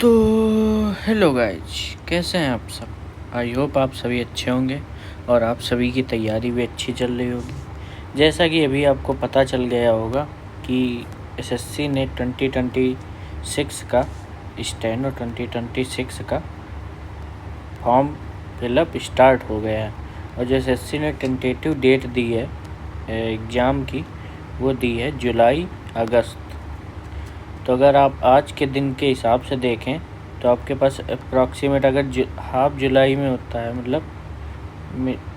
तो hello guys, कैसे हैं आप सब। आई होप आप सभी अच्छे होंगे और आप सभी की तैयारी भी अच्छी चल रही होगी। जैसा कि अभी आपको पता चल गया होगा कि एसएससी ने 2026 का स्टेनो 2026 का फॉर्म फिलअप स्टार्ट हो गया है। और जो एसएससी ने टेंटेटिव डेट दी है एग्ज़ाम की, वो दी है जुलाई अगस्त। तो अगर आप आज के दिन के हिसाब से देखें तो आपके पास अप्रॉक्सीमेट अगर हाफ जुलाई में होता है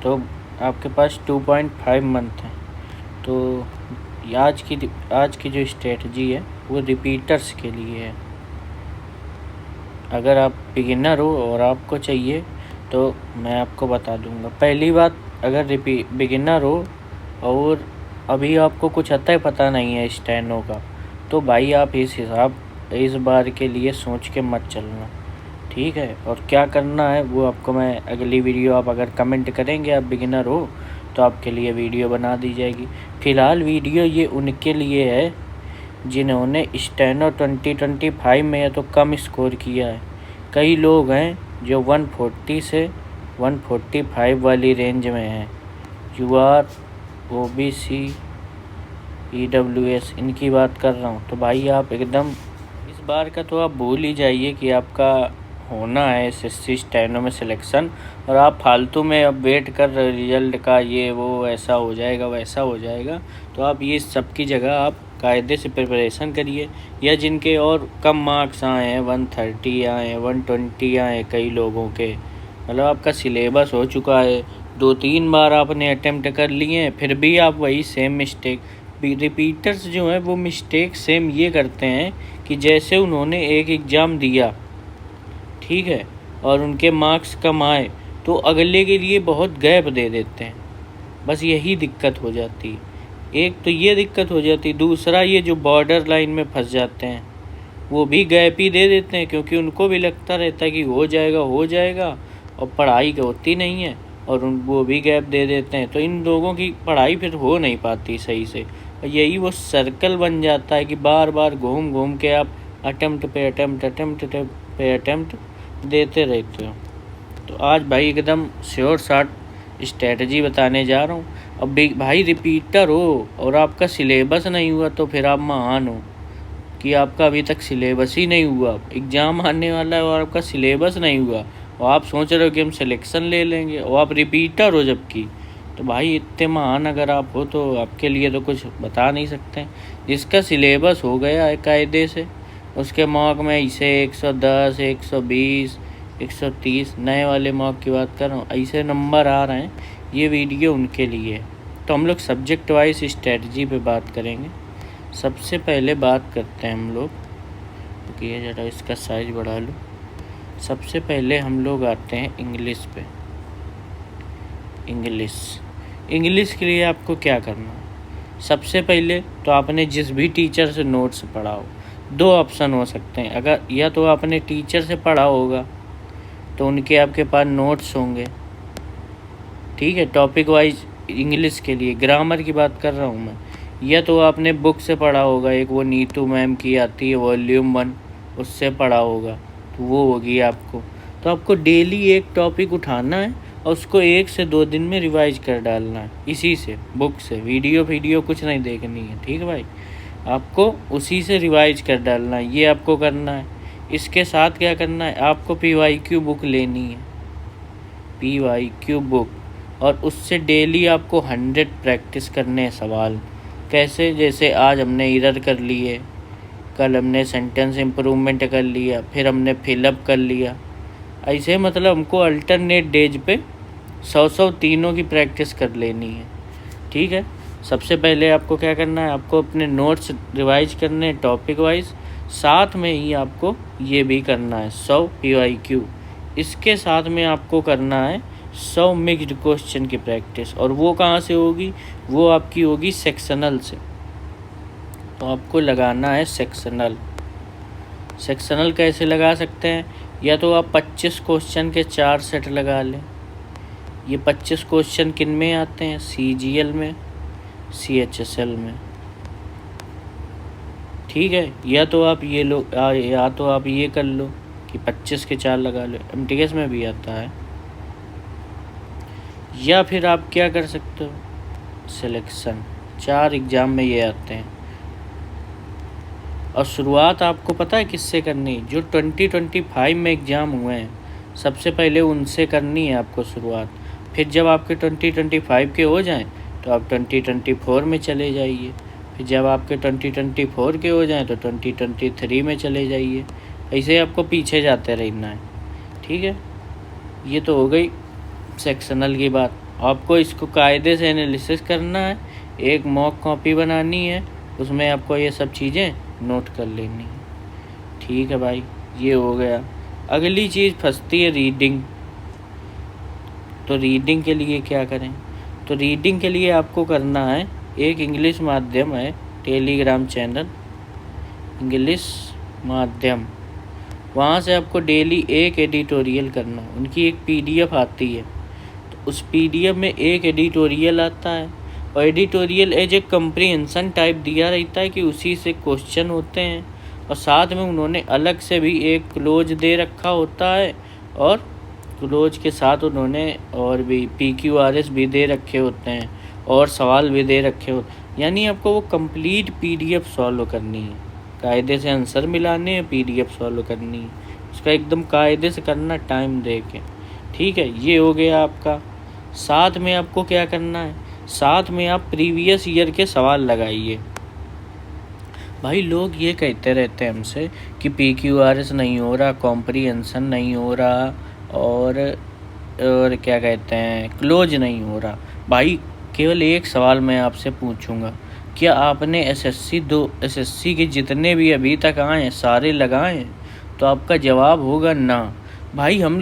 तो आपके पास 2.5 मंथ है। तो आज की जो स्ट्रेटजी है वो रिपीटर्स के लिए है। अगर आप बिगिनर हो और आपको चाहिए तो मैं आपको बता दूंगा। पहली बात, अगर बिगिनर हो और अभी आपको कुछ अतः पता नहीं है स्टेनो का, तो भाई आप इस बार के लिए सोच के मत चलना, ठीक है। और क्या करना है वो आपको मैं अगली वीडियो, आप अगर कमेंट करेंगे आप बिगिनर हो तो आपके लिए वीडियो बना दी जाएगी। फ़िलहाल वीडियो ये उनके लिए है जिन्होंने स्टेनो 2025 में या तो कम स्कोर किया है। कई लोग हैं जो 140 से 145 वाली रेंज में हैं। यूआर, ओबीसी, ईडब्ल्यूएस, इनकी बात कर रहा हूँ। तो भाई आप एकदम इस बार का तो आप भूल ही जाइए कि आपका होना है एसएससी स्टेनो में सिलेक्शन, और आप फालतू में अब वेट कर रहे रिजल्ट का, ये वो ऐसा हो जाएगा वैसा हो जाएगा। तो आप ये सब की जगह आप कायदे से प्रिपरेशन करिए। या जिनके और कम मार्क्स आए हैं, 130 आए हैं, 120 आए हैं कई लोगों के, मतलब आपका सिलेबस हो चुका है, 2-3 बार आपने अटेम्प्ट कर लिए हैं, फिर भी आप वही सेम मिस्टेक। रिपीटर्स जो हैं वो मिस्टेक सेम ये करते हैं कि जैसे उन्होंने एक एग्ज़ाम दिया, ठीक है, और उनके मार्क्स कम आए तो अगले के लिए बहुत गैप दे देते हैं। बस यही दिक्कत हो जाती है। एक तो ये दिक्कत हो जाती है, दूसरा ये जो बॉर्डर लाइन में फंस जाते हैं वो भी गैप ही दे देते हैं, क्योंकि उनको भी लगता रहता है कि हो जाएगा और पढ़ाई होती नहीं है, और वो भी गैप दे देते हैं। तो इन लोगों की पढ़ाई फिर हो नहीं पाती सही से, और यही वो सर्कल बन जाता है कि बार बार घूम घूम के आप अटेम्प्ट पे अटेम्प्ट देते रहते हो। तो आज भाई एकदम श्योर शॉट स्ट्रेटजी बताने जा रहा हूँ। अब भाई रिपीटर हो और आपका सिलेबस नहीं हुआ तो फिर आप महान हो कि आपका अभी तक सिलेबस ही नहीं हुआ। एग्ज़ाम आने वाला है और आपका सिलेबस नहीं हुआ और आप सोच रहे हो कि हम सिलेक्शन ले लेंगे, और आप रिपीटर हो जबकि। तो भाई इतने महान अगर आप हो तो आपके लिए तो कुछ बता नहीं सकते। जिसका सिलेबस हो गया है कायदे से, उसके मार्क में इसे 110, 120, 130 नए वाले मार्क की बात कर रहा हूँ, ऐसे नंबर आ रहे हैं। ये वीडियो उनके लिए है। तो हम लोग सब्जेक्ट वाइज स्ट्रेटजी पे बात करेंगे। सबसे पहले बात करते हैं हम लोग, क्योंकि ये ज़रा इसका साइज़ बढ़ा लूँ। सबसे पहले हम लोग आते हैं इंग्लिश पे। इंग्लिश के लिए आपको क्या करना है? सबसे पहले तो आपने जिस भी टीचर से नोट्स पढ़ा हो, 2 ऑप्शन हो सकते हैं। अगर या तो आपने टीचर से पढ़ा होगा तो उनके आपके पास नोट्स होंगे, ठीक है, टॉपिक वाइज इंग्लिश के लिए, ग्रामर की बात कर रहा हूँ मैं। या तो आपने बुक से पढ़ा होगा, एक वो नीतू मैम की आती है वॉल्यूम 1, उससे पढ़ा होगा, तो वो होगी आपको। तो आपको डेली एक टॉपिक उठाना है और उसको 1 से 2 दिन में रिवाइज कर डालना है, इसी से, बुक से। वीडियो कुछ नहीं देखनी है, ठीक है भाई, आपको उसी से रिवाइज कर डालना है, ये आपको करना है। इसके साथ क्या करना है, आपको PYQ बुक लेनी है, PYQ बुक, और उससे डेली आपको 100 प्रैक्टिस करने हैं सवाल। कैसे? जैसे आज हमने एरर कर लिए, कल हमने सेंटेंस इम्प्रूवमेंट कर लिया, फिर हमने फिलअप कर लिया। ऐसे मतलब हमको अल्टरनेट डेज पे 100 तीनों की प्रैक्टिस कर लेनी है, ठीक है। सबसे पहले आपको क्या करना है, आपको अपने नोट्स रिवाइज करने हैं टॉपिक वाइज, साथ में ही आपको ये भी करना है 100 PYQ। इसके साथ में आपको करना है 100 मिक्स्ड क्वेश्चन की प्रैक्टिस। और वो कहाँ से होगी? वो आपकी होगी सेक्शनल से। तो आपको लगाना है सेक्शनल। कैसे लगा सकते हैं? या तो आप 25 क्वेश्चन के 4 सेट लगा लें। ये 25 क्वेश्चन किन में आते हैं? CGL में, CHSL में, ठीक है। या तो आप ये कर लो, कि 25 के 4 लगा लो, एमटीएस में भी आता है। या फिर आप क्या कर सकते हो, सिलेक्शन, 4 एग्ज़ाम में ये आते हैं। और शुरुआत आपको पता है किससे करनी, जो 2025 में एग्ज़ाम हुए हैं सबसे पहले उनसे करनी है आपको शुरुआत। फिर जब आपके 2025 के हो जाएं तो आप 2024 में चले जाइए। फिर जब आपके 2024 के हो जाएं तो 2023 में चले जाइए। ऐसे आपको पीछे जाते रहना है, ठीक है। ये तो हो गई सेक्शनल की बात। आपको इसको कायदे से एनालिसिस करना है, एक मॉक कॉपी बनानी है, उसमें आपको ये सब चीज़ें नोट कर लेनी है, ठीक है भाई। ये हो गया। अगली चीज़ फंसती है रीडिंग। तो रीडिंग के लिए क्या करें, तो रीडिंग के लिए आपको करना है, एक इंग्लिश माध्यम है टेलीग्राम चैनल, इंग्लिश माध्यम, वहाँ से आपको डेली एक एडिटोरियल करना। उनकी एक पीडीएफ आती है, तो उस पीडीएफ में एक एडिटोरियल आता है, और editorial as a comprehension type दिया रहता है कि उसी से क्वेश्चन होते हैं, और साथ में उन्होंने अलग से भी एक क्लोज दे रखा होता है, और क्लोज के साथ उन्होंने और भी PQRS भी दे रखे होते हैं, और सवाल भी दे रखे होते। यानी आपको वो कंप्लीट पीडीएफ सॉल्व करनी है, कायदे से आंसर मिलाने हैं, पीडीएफ सॉल्व करनी है, उसका एकदम कायदे से करना टाइम दे के, ठीक है। ये हो गया आपका। साथ में आपको क्या करना है, साथ में आप प्रीवियस ईयर के सवाल लगाइए। भाई लोग ये कहते रहते हैं हमसे कि PQRS नहीं हो रहा, कॉम्प्रीहेंशन नहीं हो रहा, और क्या कहते हैं, क्लोज नहीं हो रहा। भाई केवल एक सवाल मैं आपसे पूछूंगा, क्या आपने SSC के जितने भी अभी तक आए हैं सारे लगाए हैं? तो आपका जवाब होगा ना। भाई हम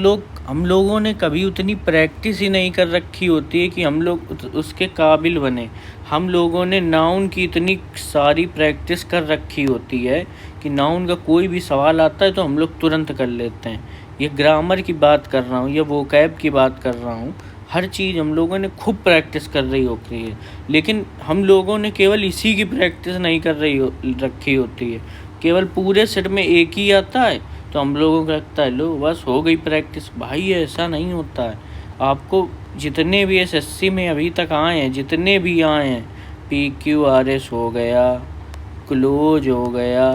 लोगों ने कभी उतनी प्रैक्टिस ही नहीं कर रखी होती है कि हम लोग उसके काबिल बने। हम लोगों ने नाउन की इतनी सारी प्रैक्टिस कर रखी होती है कि नाउन का कोई भी सवाल आता है तो हम लोग तुरंत कर लेते हैं। ये ग्रामर की बात कर रहा हूँ, या वोकैब की बात कर रहा हूँ, हर चीज़ हम लोगों ने खूब प्रैक्टिस कर रही होती है। लेकिन हम लोगों ने केवल इसी की प्रैक्टिस नहीं कर रखी होती है। केवल पूरे सेट में एक ही आता है तो हम लोगों को लगता है लो बस हो गई प्रैक्टिस। भाई ऐसा नहीं होता है। आपको जितने भी SSC में अभी तक आए हैं, जितने भी आए हैं, PQRS हो गया, क्लोज हो गया,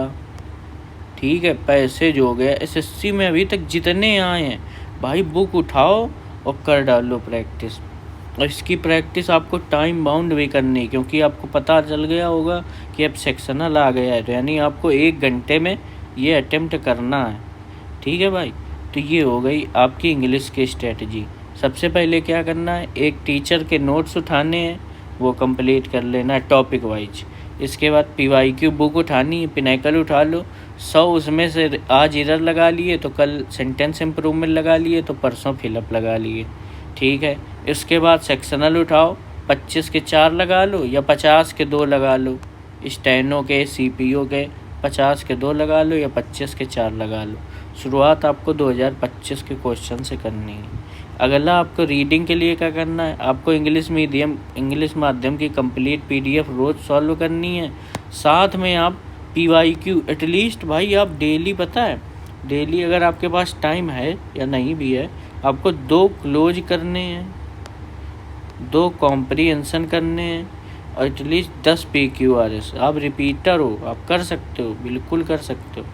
ठीक है, पैसेज हो गया, SSC में अभी तक जितने आए हैं, भाई बुक उठाओ और कर डालो प्रैक्टिस। और इसकी प्रैक्टिस आपको टाइम बाउंड भी करनी है, क्योंकि आपको पता चल गया होगा कि अब सेक्शनल आ गया है, तो यानी आपको 1 घंटे में ये अटेम्प्ट करना है, ठीक है भाई। तो ये हो गई आपकी इंग्लिश की स्ट्रेटजी। सबसे पहले क्या करना है, एक टीचर के नोट्स उठाने हैं, वो कंप्लीट कर लेना है टॉपिक वाइज। इसके बाद PYQ बुक उठानी है, पिनाकल उठा लो, 100 उसमें से आज एरर लगा लिए तो कल सेंटेंस इम्प्रूवमेंट लगा लिए तो परसों फिलअप लगा लिए, ठीक है। इसके बाद सेक्शनल उठाओ, 25 के 4 लगा लो या 50 के 2 लगा लो। स्टेनो के, CPO के 50 के 2 लगा लो या 25 के 4 लगा लो। शुरुआत आपको 2025 के क्वेश्चन से करनी है। अगला आपको रीडिंग के लिए क्या करना है, आपको इंग्लिश माध्यम की कंप्लीट PDF रोज़ सॉल्व करनी है। साथ में आप PYQ एटलीस्ट भाई आप डेली, पता है डेली अगर आपके पास टाइम है या नहीं भी है, आपको 2 क्लोज करने हैं, 2 कॉम्प्रीहेंशन करने हैं, और एटलीस्ट 10 PQRS। आप रिपीटर हो, आप कर सकते हो, बिल्कुल कर सकते हो।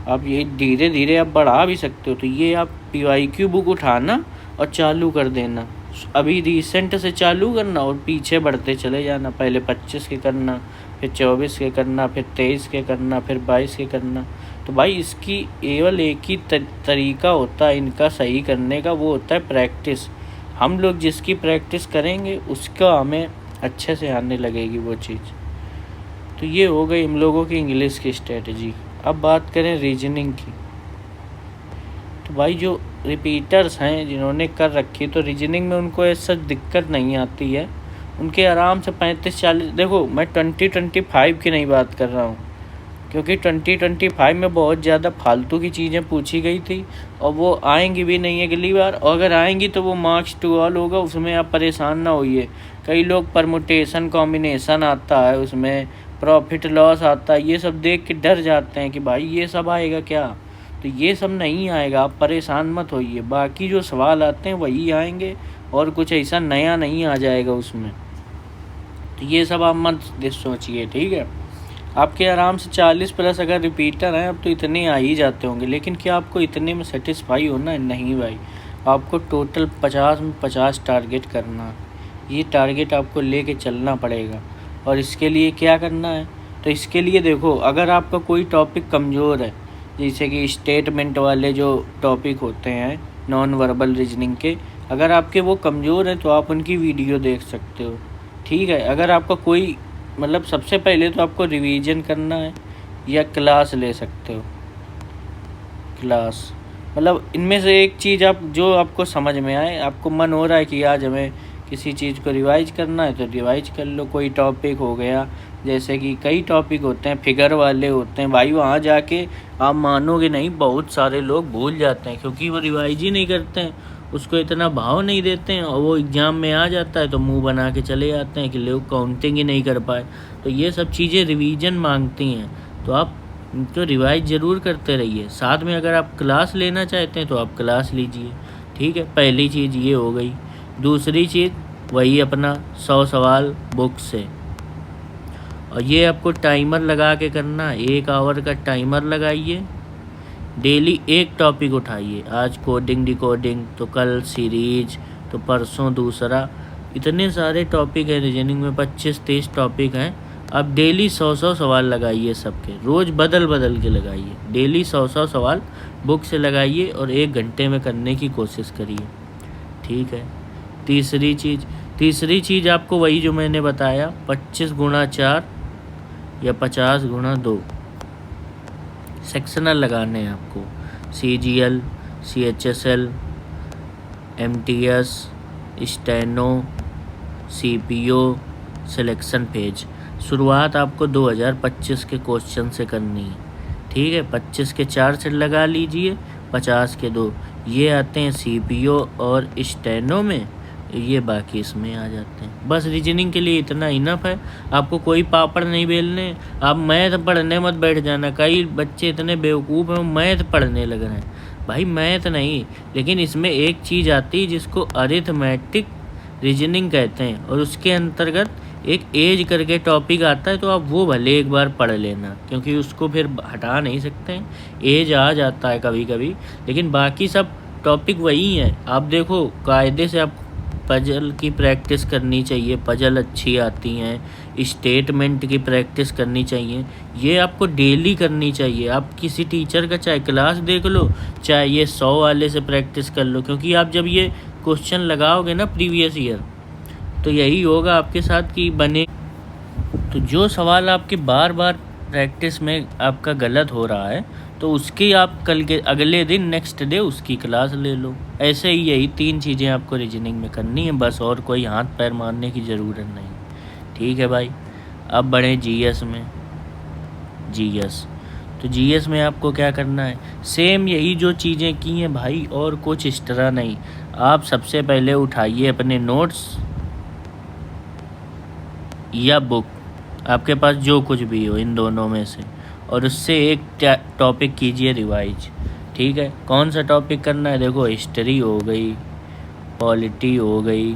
आप ये धीरे धीरे आप बढ़ा भी सकते हो। तो ये आप PYQ बुक उठाना और चालू कर देना, अभी रिसेंट से चालू करना और पीछे बढ़ते चले जाना। पहले 25 के करना, फिर 24 के करना, फिर 23 के करना, फिर 22 के करना। तो भाई इसकी केवल एक ही तरीका होता है इनका सही करने का, वो होता है प्रैक्टिस। हम लोग जिसकी प्रैक्टिस करेंगे उसका हमें अच्छे से आने लगेगी वो चीज़। तो ये हो गई हम लोगों की इंग्लिश की स्ट्रेटजी। अब बात करें रीजनिंग की, तो भाई जो रिपीटर्स हैं जिन्होंने कर रखी, तो रीजनिंग में उनको ऐसा दिक्कत नहीं आती है, उनके आराम से 35-40। देखो मैं 2025 की नहीं बात कर रहा हूँ, क्योंकि 2025 में बहुत ज़्यादा फालतू की चीज़ें पूछी गई थी और वो आएंगी भी नहीं अगली बार, और अगर आएंगी तो वो मार्क्स टू ऑल होगा, उसमें आप परेशान ना होइए। कई लोग परमुटेशन कॉम्बिनेशन आता है, उसमें प्रॉफिट लॉस आता है, ये सब देख के डर जाते हैं कि भाई ये सब आएगा क्या। तो ये सब नहीं आएगा, आप परेशान मत होइए। बाकी जो सवाल आते हैं वही आएंगे और कुछ ऐसा नया नहीं आ जाएगा उसमें। तो ये सब आप मत सोचिए, ठीक है। आपके आराम से 40+ अगर रिपीटर हैं अब तो इतने आ ही जाते होंगे, लेकिन क्या आपको इतने में सेटिस्फाई होना है? नहीं भाई, आपको टोटल 50 में 50 टारगेट करना है। ये टारगेट आपको लेके चलना पड़ेगा। और इसके लिए क्या करना है? तो इसके लिए देखो, अगर आपका कोई टॉपिक कमज़ोर है, जैसे कि स्टेटमेंट वाले जो टॉपिक होते हैं नॉन वर्बल रीजनिंग के, अगर आपके वो कमज़ोर हैं तो आप उनकी वीडियो देख सकते हो, ठीक है। अगर आपका कोई मतलब सबसे पहले तो आपको रिवीजन करना है या क्लास ले सकते हो। क्लास मतलब इनमें से एक चीज़ आप जो आपको समझ में आए, आपको मन हो रहा है कि आज हमें किसी चीज़ को रिवाइज करना है तो रिवाइज कर लो। कोई टॉपिक हो गया, जैसे कि कई टॉपिक होते हैं फिगर वाले होते हैं भाई, वहाँ जाके आप मानोगे नहीं बहुत सारे लोग भूल जाते हैं, क्योंकि वो रिवाइज ही नहीं करते हैं, उसको इतना भाव नहीं देते हैं, और वो एग्ज़ाम में आ जाता है तो मुंह बना के चले जाते हैं कि लोग काउंटिंग ही नहीं कर पाए। तो ये सब चीज़ें रिवीजन मांगती हैं, तो आप तो रिवाइज ज़रूर करते रहिए। साथ में अगर आप क्लास लेना चाहते हैं तो आप क्लास लीजिए, ठीक है। पहली चीज़ ये हो गई। दूसरी चीज़ वही अपना 100 सवाल बुक से, और ये आपको टाइमर लगा के करना। 1 आवर का टाइमर लगाइए, डेली एक टॉपिक उठाइए। आज कोडिंग डिकोडिंग, तो कल सीरीज, तो परसों दूसरा। इतने सारे टॉपिक हैं रीजनिंग में, 25-30 टॉपिक हैं। अब डेली 100 सवाल लगाइए सबके, रोज़ बदल बदल के लगाइए। डेली 100 सवाल बुक से लगाइए और 1 घंटे में करने की कोशिश करिए, ठीक है। तीसरी चीज़ आपको वही जो मैंने बताया, 25 गुणा 4 या 50 गुणा 2 सेक्शनल लगाने हैं आपको। CGL, CHSL, MTS, steno, CPO, selection page. शुरुआत आपको 2025 के क्वेश्चन से करनी है, ठीक है। 25 के 4 से लगा लीजिए, 50 के 2 ये आते हैं CPO और स्टेनो में, ये बाकी इसमें आ जाते हैं। बस रीजनिंग के लिए इतना इनफ है, आपको कोई पापड़ नहीं बेलने। आप मैथ पढ़ने मत बैठ जाना। कई बच्चे इतने बेवकूफ़ हैं, मैथ पढ़ने लग रहे हैं। भाई मैथ नहीं, लेकिन इसमें एक चीज़ आती है जिसको अरिथमेटिक रीजनिंग कहते हैं, और उसके अंतर्गत एक एज करके टॉपिक आता है, तो आप वो भले एक बार पढ़ लेना, क्योंकि उसको फिर हटा नहीं सकते हैं, एज आ जाता है कभी कभी। लेकिन बाकी सब टॉपिक वही हैं। आप देखो कायदे से आप पजल की प्रैक्टिस करनी चाहिए, पजल अच्छी आती हैं। स्टेटमेंट की प्रैक्टिस करनी चाहिए, ये आपको डेली करनी चाहिए। आप किसी टीचर का चाहे क्लास देख लो, चाहे ये 100 वाले से प्रैक्टिस कर लो, क्योंकि आप जब ये क्वेश्चन लगाओगे ना प्रीवियस ईयर, तो यही होगा आपके साथ कि बने। तो जो सवाल आपके बार बार प्रैक्टिस में आपका गलत हो रहा है, तो उसकी आप कल के अगले दिन नेक्स्ट डे उसकी क्लास ले लो। ऐसे ही यही 3 चीज़ें आपको रीजनिंग में करनी है बस, और कोई हाथ पैर मारने की ज़रूरत नहीं, ठीक है भाई। अब बढ़े GS में। तो GS में आपको क्या करना है? सेम यही जो चीज़ें की हैं भाई, और कुछ इस तरह नहीं। आप सबसे पहले उठाइए अपने नोट्स या बुक, आपके पास जो कुछ भी हो इन दोनों में से, और उससे एक टॉपिक कीजिए रिवाइज, ठीक है। कौन सा टॉपिक करना है? देखो हिस्ट्री हो गई, पॉलिटी हो गई,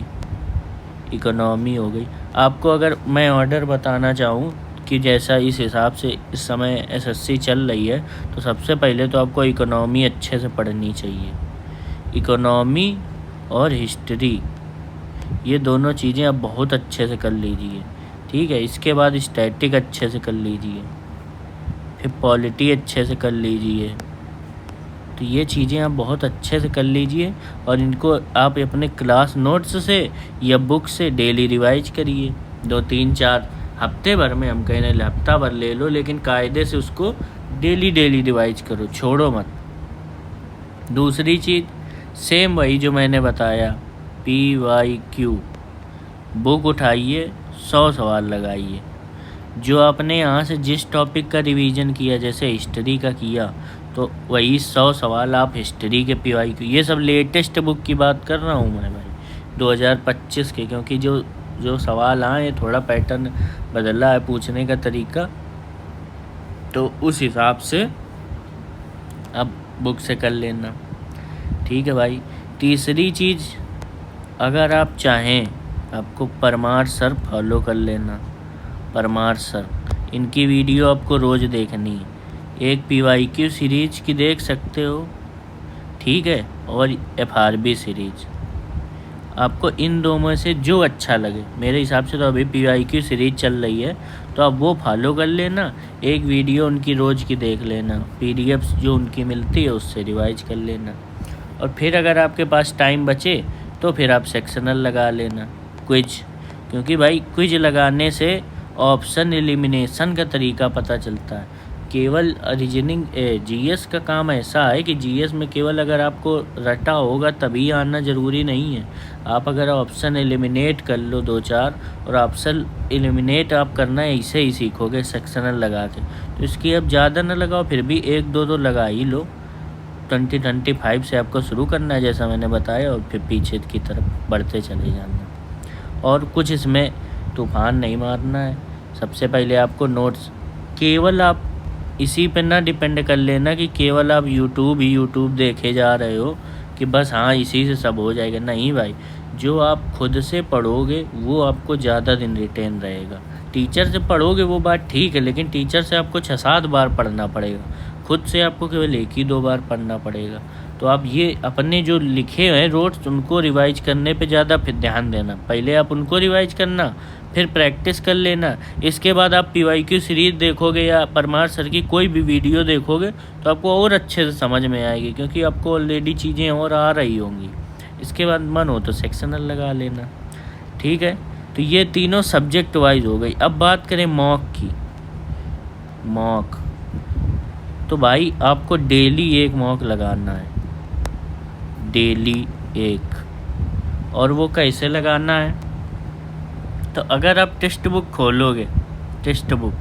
इकोनॉमी हो गई। आपको अगर मैं ऑर्डर बताना चाहूँ कि जैसा इस हिसाब से इस समय SSC चल रही है, तो सबसे पहले तो आपको इकोनॉमी अच्छे से पढ़नी चाहिए। इकोनॉमी और हिस्ट्री, ये दोनों चीज़ें आप बहुत अच्छे से कर लीजिए, ठीक है। इसके बाद स्टैटिक अच्छे से कर लीजिए, फिर पॉलिटी अच्छे से कर लीजिए। तो ये चीज़ें आप बहुत अच्छे से कर लीजिए, और इनको आप अपने क्लास नोट्स से या बुक से डेली रिवाइज करिए। 2-3-4 हफ्ते भर में, हम कह रहे हैं हफ्ता भर ले लो, लेकिन कायदे से उसको डेली रिवाइज करो, छोड़ो मत। दूसरी चीज़ सेम वही जो मैंने बताया, PYQ बुक उठाइए, 100 सवाल लगाइए। जो आपने यहाँ से जिस टॉपिक का रिवीजन किया, जैसे हिस्ट्री का किया, तो वही 100 सवाल आप हिस्ट्री के PYQ, ये सब लेटेस्ट बुक की बात कर रहा हूँ मैं भाई, 2025 के, क्योंकि जो सवाल आए थोड़ा पैटर्न बदला है पूछने का तरीका, तो उस हिसाब से अब बुक से कर लेना, ठीक है भाई। तीसरी चीज़, अगर आप चाहें आपको परमार सर फॉलो कर लेना। परमार सर, इनकी वीडियो आपको रोज़ देखनी है। एक PYQ सीरीज की देख सकते हो, ठीक है, और FRB सीरीज। आपको इन दो में से जो अच्छा लगे, मेरे हिसाब से तो अभी PYQ सीरीज चल रही है तो आप वो फॉलो कर लेना। एक वीडियो उनकी रोज़ की देख लेना, PDFs जो उनकी मिलती है उससे रिवाइज कर लेना। और फिर अगर आपके पास टाइम बचे तो फिर आप सेक्शनल लगा लेना, क्विज। क्योंकि भाई क्विज लगाने से ऑप्शन एलिमिनेशन का तरीका पता चलता है। केवल रीजनिंग GS का काम ऐसा है कि GS में केवल अगर आपको रटा होगा तभी आना ज़रूरी नहीं है। आप अगर ऑप्शन एलिमिनेट कर लो 2-4, और ऑप्शन एलिमिनेट आप करना ऐसे ही सीखोगे सेक्शनल लगा के, तो इसकी अब ज़्यादा ना लगाओ, फिर भी 1-2 तो लगा ही लो। 20-25 से आपको शुरू करना है जैसा मैंने बताया, और फिर पीछे की तरफ बढ़ते चले जाना। और कुछ इसमें तूफान नहीं मारना है। सबसे पहले आपको नोट्स, केवल आप इसी पे ना डिपेंड कर लेना कि केवल आप यूट्यूब देखे जा रहे हो कि बस हाँ इसी से सब हो जाएगा। नहीं भाई, जो आप खुद से पढ़ोगे वो आपको ज़्यादा दिन रिटेन रहेगा। टीचर से पढ़ोगे वो बात ठीक है, लेकिन टीचर से आपको 6-7 बार पढ़ना पड़ेगा, खुद से आपको केवल 1 ही 2 बार पढ़ना पड़ेगा। तो आप ये अपने जो लिखे हैं नोट्स उनको रिवाइज करने पे ज़्यादा फिर ध्यान देना। पहले आप उनको रिवाइज करना, फिर प्रैक्टिस कर लेना। इसके बाद आप PYQ सीरीज देखोगे या परमार सर की कोई भी वीडियो देखोगे तो आपको और अच्छे से समझ में आएगी, क्योंकि आपको ऑलरेडी चीज़ें और आ रही होंगी। इसके बाद मन हो तो सेक्शनल लगा लेना, ठीक है। तो ये तीनों सब्जेक्ट वाइज हो गई। अब बात करें मॉक की। मॉक तो भाई आपको डेली 1 मॉक लगाना है, डेली 1। और वो कैसे लगाना है, तो अगर आप टेक्स्ट बुक खोलोगे, टेक्स्ट बुक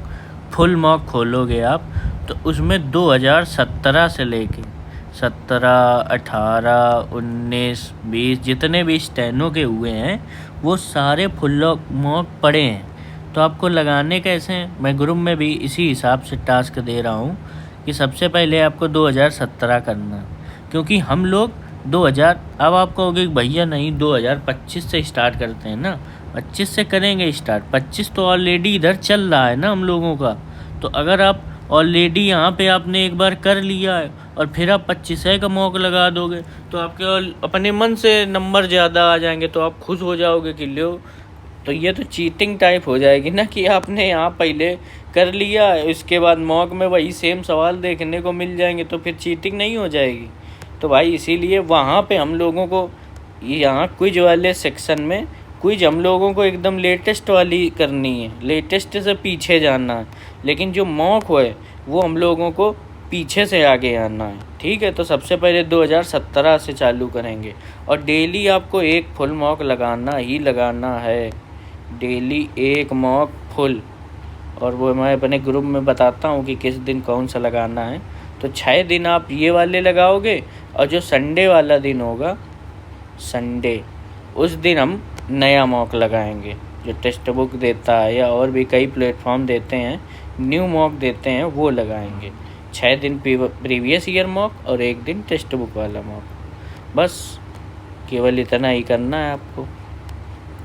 फुल मॉक खोलोगे आप, तो उसमें 2017 से लेके 17, 18, 19, 20 जितने भी स्टेनो के हुए हैं वो सारे फुल मॉक पड़े हैं। तो आपको लगाने कैसे हैं, मैं ग्रुप में भी इसी हिसाब से टास्क दे रहा हूँ कि सबसे पहले आपको 2017 करना, क्योंकि हम लोग 2000, अब आप कहोगे भैया नहीं 2025 से स्टार्ट करते हैं ना, 25 से करेंगे स्टार्ट। 25 तो ऑलरेडी इधर चल रहा है ना हम लोगों का। तो अगर आप ऑलरेडी यहाँ पे आपने एक बार कर लिया है और फिर आप 25 का मॉक लगा दोगे तो आपके अपने मन से नंबर ज़्यादा आ जाएंगे, तो आप खुश हो जाओगे कि लो। तो ये तो चीटिंग टाइप हो जाएगी ना कि आपने यहाँ पहले कर लिया, इसके बाद मॉक में वही सेम सवाल देखने को मिल जाएंगे, तो फिर चीटिंग नहीं हो जाएगी। तो भाई इसीलिए वहाँ पे हम लोगों को यहाँ क्विज वाले सेक्शन में क्विज हम लोगों को एकदम लेटेस्ट वाली करनी है, लेटेस्ट से पीछे जाना है। लेकिन जो मॉक है वो हम लोगों को पीछे से आगे आना है, ठीक है। तो सबसे पहले 2017 से चालू करेंगे, और डेली आपको 1 फुल मॉक लगाना ही लगाना है, डेली 1 मॉक फुल। और वो मैं अपने ग्रुप में बताता हूँ कि किस दिन कौन सा लगाना है। तो 6 दिन आप ये वाले लगाओगे, और जो संडे वाला दिन होगा, संडे, उस दिन हम नया मॉक लगाएंगे जो टेक्स्ट बुक देता है या और भी कई प्लेटफॉर्म देते हैं, न्यू मॉक देते हैं, वो लगाएंगे। 6 दिन प्रीवियस ईयर मॉक और 1 दिन टेक्स्ट बुक वाला मॉक। बस केवल इतना ही करना है आपको।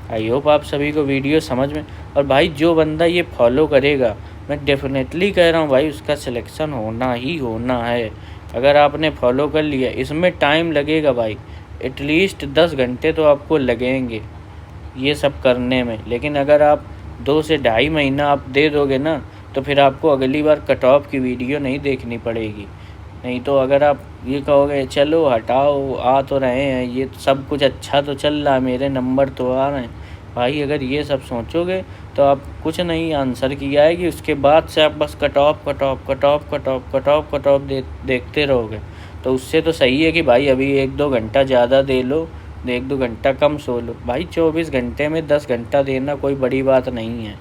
आई होप आप सभी को वीडियो समझ में। और भाई जो बंदा ये फॉलो करेगा, मैं डेफिनेटली कह रहा हूँ भाई, उसका सिलेक्शन होना ही होना है। अगर आपने फॉलो कर लिया, इसमें टाइम लगेगा भाई, एटलीस्ट 10 घंटे तो आपको लगेंगे ये सब करने में। लेकिन अगर आप 2 से ढाई महीना आप दे दोगे ना, तो फिर आपको अगली बार कट ऑफ की वीडियो नहीं देखनी पड़ेगी। नहीं तो अगर आप ये कहोगे चलो हटाओ, आ तो रहे हैं, ये सब कुछ अच्छा तो चल रहा है, मेरे नंबर तो आ रहे हैं, भाई अगर ये सब सोचोगे तो आप कुछ नहीं आंसर की आएगी। उसके बाद से आप बस कट ऑफ देखते रहोगे। तो उससे तो सही है कि भाई अभी 1-2 घंटा ज़्यादा दे लो, 1-2 घंटा कम सो लो। भाई 24 घंटे में 10 घंटा देना कोई बड़ी बात नहीं है।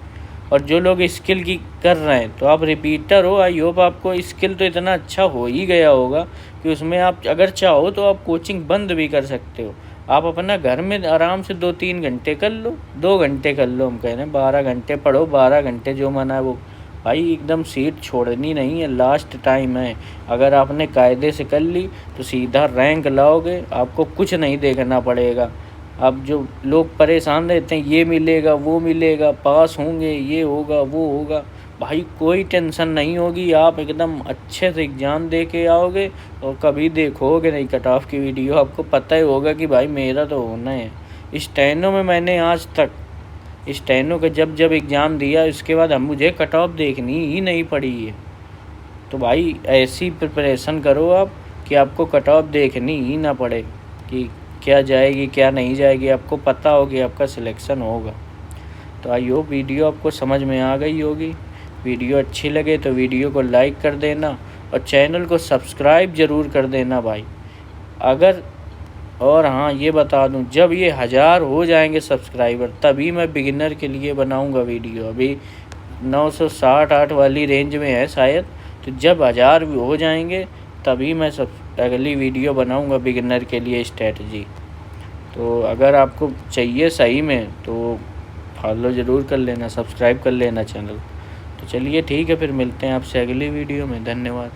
और जो लोग स्किल की कर रहे हैं, तो आप रिपीटर हो, आई होप आपको स्किल तो इतना अच्छा हो ही गया होगा कि उसमें आप अगर चाहो तो आप कोचिंग बंद भी कर सकते हो। आप अपना घर में आराम से 2-3 घंटे कर लो, 2 घंटे कर लो, हम कह रहे हैं 12 घंटे पढ़ो, 12 घंटे जो मना है वो भाई एकदम सीट छोड़नी नहीं है, लास्ट टाइम है। अगर आपने कायदे से कर ली तो सीधा रैंक लाओगे, आपको कुछ नहीं देखना पड़ेगा। अब जो लोग परेशान रहते हैं ये मिलेगा वो मिलेगा, पास होंगे, ये होगा वो होगा, भाई कोई टेंशन नहीं होगी। आप एकदम अच्छे से एग्ज़ाम दे के आओगे और कभी देखोगे नहीं कट ऑफ की वीडियो, आपको पता ही होगा कि भाई मेरा तो होना है। स्टेनो में मैंने आज तक स्टेनो का जब एग्ज़ाम दिया उसके बाद हम मुझे कट ऑफ देखनी ही नहीं पड़ी है। तो भाई ऐसी प्रिपरेशन करो आप कि आपको कट ऑफ देखनी ही ना पड़े कि क्या जाएगी क्या नहीं जाएगी, आपको पता हो कि आपका सिलेक्शन होगा। तो आई होप वीडियो आपको समझ में आ गई होगी। वीडियो अच्छी लगे तो वीडियो को लाइक कर देना और चैनल को सब्सक्राइब ज़रूर कर देना भाई। अगर और हाँ ये बता दूं, जब ये 1000 हो जाएंगे सब्सक्राइबर तभी मैं बिगिनर के लिए बनाऊंगा वीडियो। अभी 968 वाली रेंज में है शायद, तो जब 1000 हो जाएंगे तभी मैं अगली वीडियो बनाऊंगा बिगिनर के लिए स्ट्रेटजी। तो अगर आपको चाहिए सही में तो फॉलो ज़रूर कर लेना, सब्सक्राइब कर लेना चैनल। तो चलिए ठीक है, फिर मिलते हैं आपसे अगली वीडियो में। धन्यवाद।